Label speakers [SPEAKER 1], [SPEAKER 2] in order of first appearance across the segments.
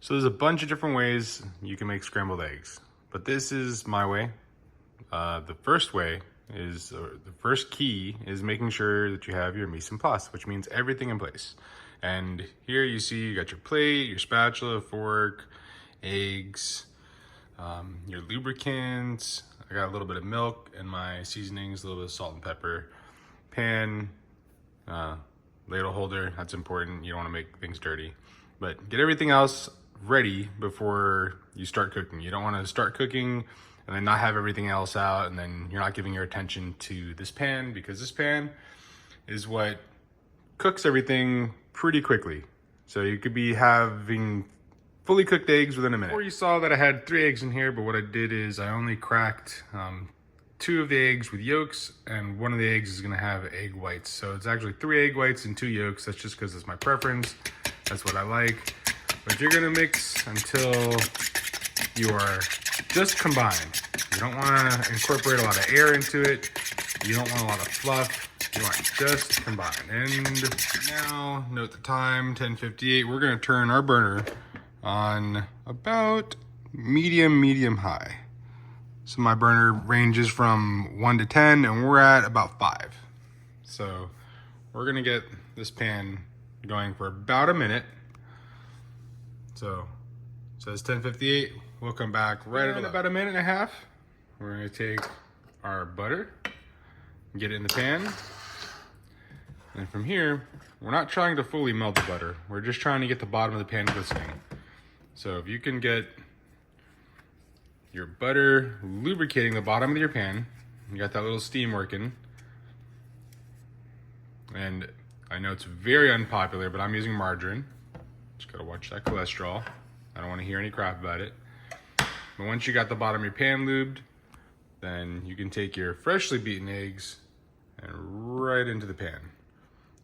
[SPEAKER 1] So there's a bunch of different ways you can make scrambled eggs, but this is my way. The first way is, or the first key is making sure that you have your mise en place, which means everything in place. And here you see you got your plate, your spatula, fork, eggs, your lubricants. I got a little bit of milk and my seasonings, a little bit of salt and pepper, pan, ladle holder, that's important. You don't want to make things dirty. But get everything else ready before you start cooking. You don't want to start cooking and then not have everything else out, and then you're not giving your attention to this pan, because this pan is what cooks everything pretty quickly. So you could be having fully cooked eggs within a minute. Before you saw that I had 3 eggs in here, but what I did is I only cracked 2 of the eggs with yolks, and 1 of the eggs is gonna have egg whites. So it's actually 3 egg whites and 2 yolks. That's just because it's my preference. That's what I like. But you're gonna mix until you are just combined. You don't wanna incorporate a lot of air into it. You don't want a lot of fluff. You want just combined. And now, note the time, 10:58. We're gonna turn our burner on about medium high. So my burner ranges from 1 to 10, and we're at about 5. So we're gonna get this pan going for about a minute. So it says 10:58. We'll come back right in about a minute and a half. We're gonna take our butter, get it in the pan. And from here, we're not trying to fully melt the butter. We're just trying to get the bottom of the pan glistening. So if you can get your butter lubricating the bottom of your pan, you got that little steam working. And I know it's very unpopular, but I'm using margarine. Just gotta watch that cholesterol. I don't wanna hear any crap about it. But once you got the bottom of your pan lubed, then you can take your freshly beaten eggs and right into the pan.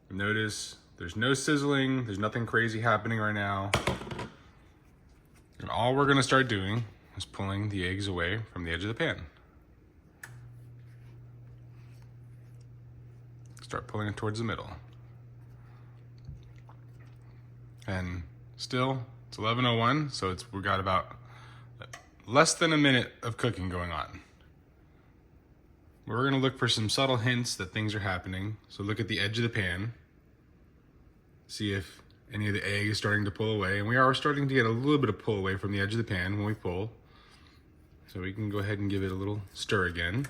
[SPEAKER 1] Notice there's no sizzling, there's nothing crazy happening right now. And all we're gonna start doing is pulling the eggs away from the edge of the pan. Start pulling it towards the middle. And still, it's 11:01, so we got about less than a minute of cooking going on. We're gonna look for some subtle hints that things are happening. So look at the edge of the pan. See if any of the egg is starting to pull away. And we are starting to get a little bit of pull away from the edge of the pan when we pull. So we can go ahead and give it a little stir again.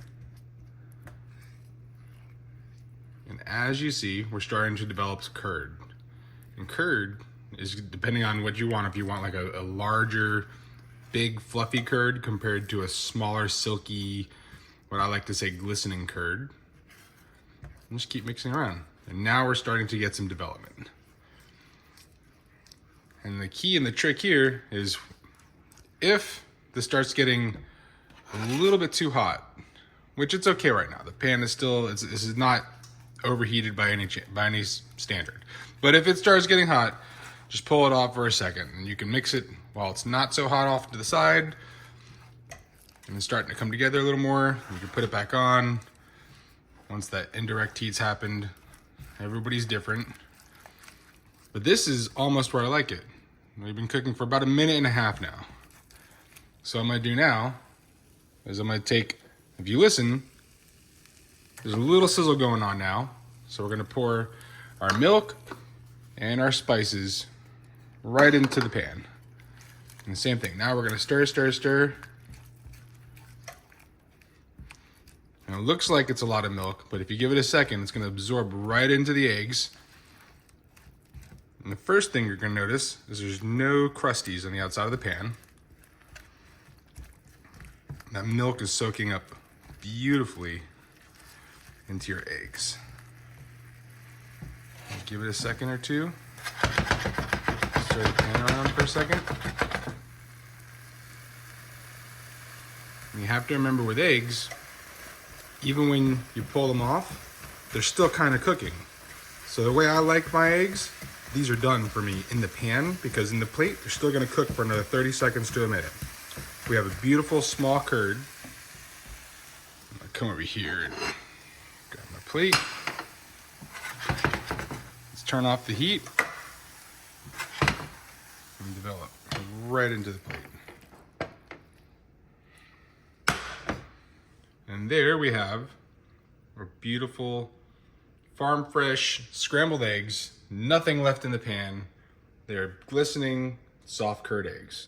[SPEAKER 1] And as you see, we're starting to develop curd. And curd is depending on what you want. If you want like a larger, big, fluffy curd compared to a smaller, silky, what I like to say, glistening curd. And just keep mixing around. And now we're starting to get some development. And the key and the trick here is if this starts getting a little bit too hot, which it's okay right now. The pan is still, this is not overheated by any standard. But if it starts getting hot, just pull it off for a second. And you can mix it while it's not so hot off to the side. And it's starting to come together a little more. You can put it back on. Once that indirect heat's happened, everybody's different. But this is almost where I like it. We've been cooking for about a minute and a half now. So what I'm gonna do now is I'm gonna take, if you listen, there's a little sizzle going on now. So we're gonna pour our milk and our spices right into the pan. And the same thing, now we're gonna stir. And it looks like it's a lot of milk, but if you give it a second, it's gonna absorb right into the eggs. And the first thing you're gonna notice is there's no crusties on the outside of the pan. That milk is soaking up beautifully into your eggs. Give it a second or two. Stir the pan around for a second. And you have to remember with eggs, even when you pull them off, they're still kind of cooking. So the way I like my eggs, these are done for me in the pan, because in the plate, they're still gonna cook for another 30 seconds to a minute. We have a beautiful small curd. I'm gonna come over here and grab my plate. Let's turn off the heat and develop right into the plate. And there we have our beautiful farm fresh scrambled eggs. Nothing left in the pan. They're glistening, soft curd eggs.